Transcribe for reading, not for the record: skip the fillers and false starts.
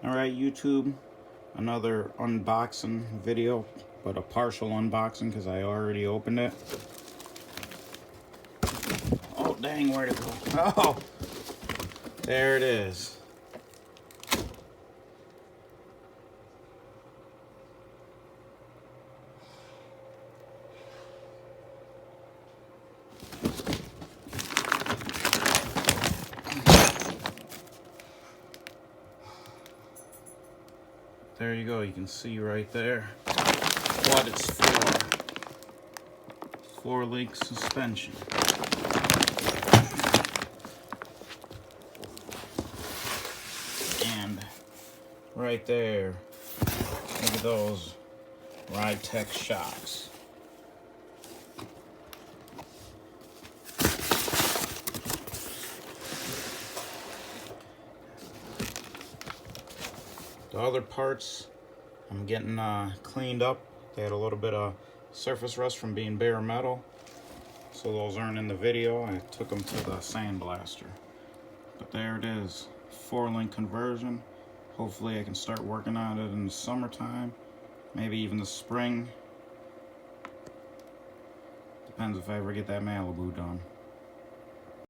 Alright, YouTube, another unboxing video, but a partial unboxing because I already opened it. Oh, dang, where'd it go? Oh, there it is. There you go, you can see right there what it's for. 4-link suspension. And right there, look at those Ride Tech shocks. The other parts I'm getting cleaned up. They had a little bit of surface rust from being bare metal, so those aren't in the video. I took them to the sandblaster. But there it is, 4-link conversion. Hopefully I can start working on it in the summertime, maybe even the spring. Depends if I ever get that Malibu done.